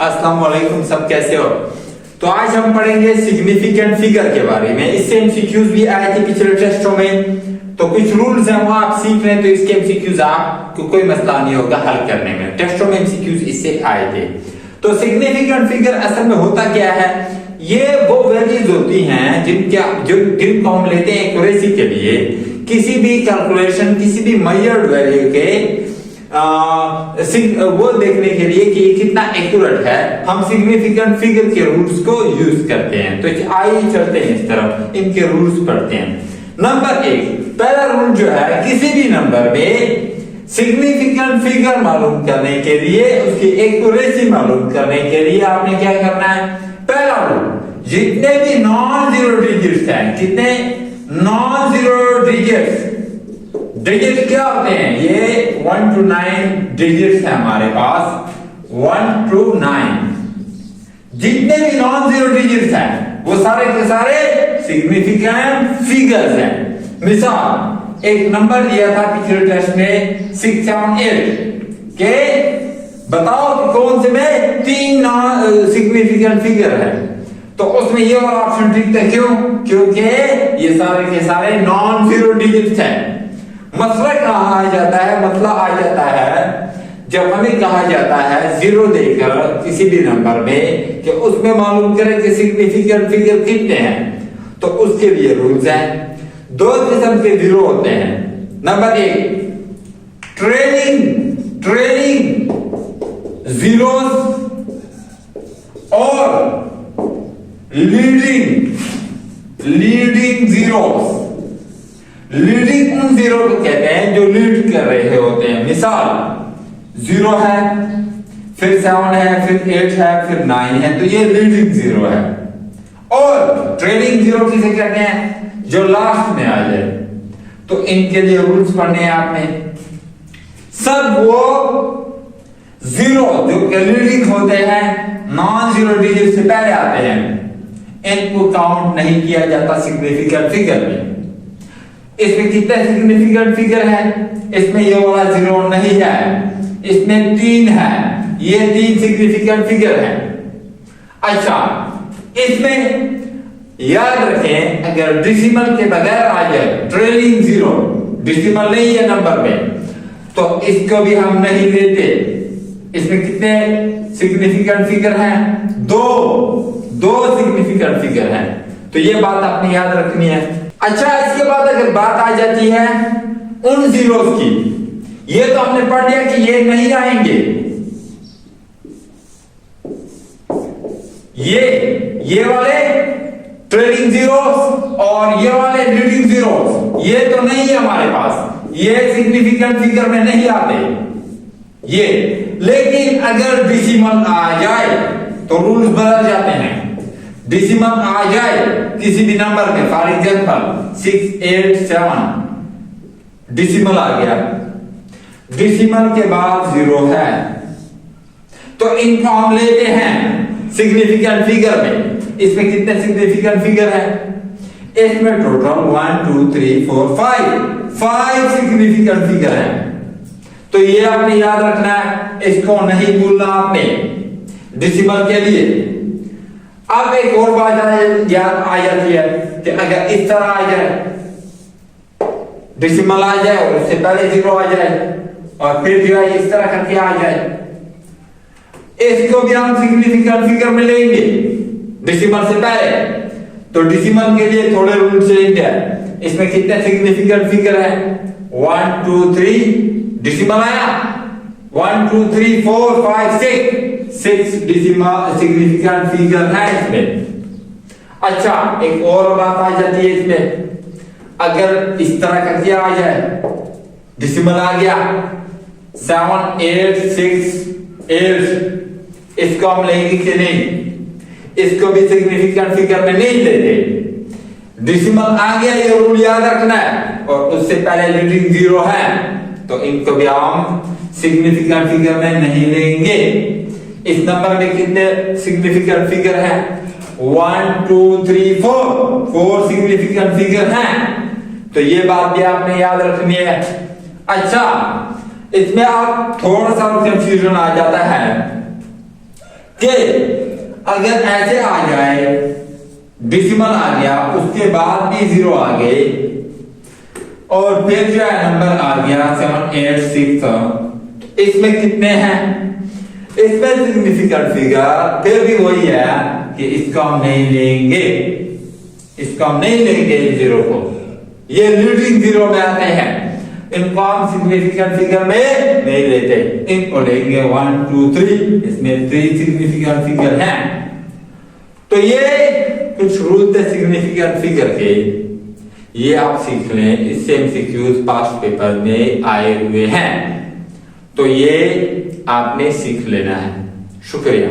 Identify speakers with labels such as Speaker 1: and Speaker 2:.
Speaker 1: अस्सलाम वालेकुम, सब कैसे हो? तो आज हम पढ़ेंगे सिग्निफिकेंट फिगर के बारे में। इससे एमसीक्यूज भी आए थे पिछले टेस्टों में, तो कुछ रूल्स हैं वो आप सीख रहे हैं, तो इसके एमसीक्यूज आपको कोई मसला नहीं होगा हल करने में। टेस्टों में एमसीक्यूज इससे आए थे। तो सिग्निफिकेंट फिगर असल में होता क्या है? ये वो वैल्यूज होती हैं जिनको हम लेते हैं एक्यूरेसी के लिए, किसी भी कैलकुलेशन, किसी भी मेजर्ड वैल्यू के वो देखने के लिए कि ये कितना एक्यूरेट है, हम सिग्निफिकेंट फिगर के रूल्स को यूज करते हैं। तो आइए चलते हैं इस तरफ, इनके रूल्स पढ़ते हैं। नंबर 1, पहला रूल जो है, किसी भी नंबर में सिग्निफिकेंट फिगर मालूम करने के लिए, उसकी एक्यूरेसी मालूम करने के लिए आपने क्या करना है? पहला रूल, जितने भी नॉन जीरो डिजिट्स हैं, कितने नॉन जीरो डिजिट्स क्या होते हैं? ये 1 to 9 डिजिट्स है हमारे पास, 1 to 9 जितने भी नॉन जीरो डिजिट्स हैं वो सारे के सारे सिग्निफिकेंट फिगर्स हैं। मिसाल, एक नंबर दिया था पिछले टेस्ट में 678 के, बताओ कि कौन से में 3 सिग्निफिकेंट फिगर है। तो उसमें ये वाला ऑप्शन ठीक था। क्यों? क्योंकि ये सारे के सारे नॉन जीरो डिजिट्स हैं। मसला कहाँ आ जाता है? मसला आ जाता है जब हमें कहा जाता है जीरो देकर किसी भी नंबर में कि उसमें मालूम करें कि सिग्निफिकेंट फिगर कितने हैं। तो उसके लिए रूल्स हैं। 2 किस्म के जीरो होते हैं। नंबर 1, ट्रेलिंग जीरोस और लीडिंग जीरोस। लीडिंग उन जीरो को कहते हैं जो लीड कर रहे होते हैं। मिसाल, 0 है, फिर 7 है, फिर 8 है, फिर 9 है, तो ये लीडिंग जीरो है। और ट्रेलिंग जीरो किसे कहते हैं? जो लास्ट में आ जाए। तो इनके लिए रूल्स पढ़ने हैं आपने। सब वो जीरो जो लीडिंग होते हैं, नॉन जीरो डिजिट से पहले आते हैं, इनको काउंट नहीं किया जाता सिग्निफिकेंट फिगर में। इसमें कितने सिग्निफिकेंट फिगर है? इसमें ये वाला जीरो नहीं है, इसमें 3 है, ये 3 सिग्निफिकेंट फिगर है। अच्छा, इसमें याद रखें, अगर डिसिमल के बगैर आ जाए, ट्रेलिंग जीरो, डिसिमल नहीं है नंबर में, तो इसको भी हम नहीं लेते। इसमें कितने सिग्निफिकेंट फिगर हैं? 2 सिग्निफिकेंट फिगर हैं। तो ये बात आपने याद रखनी है। अच्छा, इसके बाद अगर बात आ जाती है उन जीरोस की, ये तो हमने पढ़ लिया कि ये नहीं आएंगे, ये वाले ट्रेलिंग जीरोस और ये वाले लीडिंग जीरोस, ये तो नहीं है हमारे पास, ये सिग्निफिकेंट फिगर में नहीं आते ये। लेकिन अगर डिसिमल आ जाए तो रूल्स बदल जाते हैं। डिसिमल आ जाए किसी भी नंबर में, फॉर एग्जांपल 687, डिसिमल आ गया, डिसिमल के बाद 0 है, तो इनको हम लेते हैं सिग्निफिकेंट फिगर में। इसमें कितने सिग्निफिकेंट फिगर है? इसमें टोटल 1 2 3 4 5 सिग्निफिकेंट फिगर है। तो ये आपने याद रखना है, इसको नहीं भूलना आपने डिसिमल के लिए। अब एक और बात याद आ जाती है कि अगर इस तरह आ जाए, डिसिमल आ जाए और उससे पहले 0 आ जाए और फिर जो है इस तरह करके आ जाए, इसको भी हम सिग्निफिकेंट फिगर में लेंगे डिसिमल से पहले। तो डिसिमल के लिए थोड़े रूल चेंज है। इसमें कितने सिग्निफिकेंट फिगर है? 1 2 3, डिसिमल आया, 1 2 3 4 5 6 डिसिमल सिग्निफिकेंट फिगर है इसमें। अच्छा, एक और बात आ जाती है इसमें, अगर इस तरह करके आ जाए, डिसिमल आ गया 7 8 6 8, इसको हम लेंगे कि नहीं? इसको भी सिग्निफिकेंट फिगर में नहीं लेते। डिसिमल आ गया, ये रूल याद रखना है, और उससे पहले लीडिंग जीरो है, तो इनको भी हम सिग्निफिकेंट फिगर में नहीं लेंगे। इस नंबर में कितने सिग्निफिकेंट फिगर है? 1 2 3 4 सिग्निफिकेंट फिगर हैं। तो ये बात भी आपने याद रखनी है। अच्छा, इसमें आप थोड़ा सा कंफ्यूजन आ जाता है कि अगर ऐसे आ जाए, डेसिमल आ गया, उसके बाद भी जीरो आ गए और फिर जो है नंबर आ गया 786, इसमें कितने हैं? इसमें सिग्निफिकेंट फिगर फिर भी वही है कि इसको हम नहीं लेंगे, इसको हम नहीं लेंगे जीरो को, ये लीडिंग जीरो में आते हैं, इनको हम सिग्निफिकेंट फिगर में नहीं लेते, इनको लेंगे 1 2 3, इसमें 3 सिग्निफिकेंट फिगर हैं। तो ये कुछ रूल थे सिग्निफिकेंट फिगर के, ये आप सीख लें, इससे एमसीक्यूज पास्ट पेपर में आए हुए हैं, तो ये आपने सीख लेना है। शुक्रिया।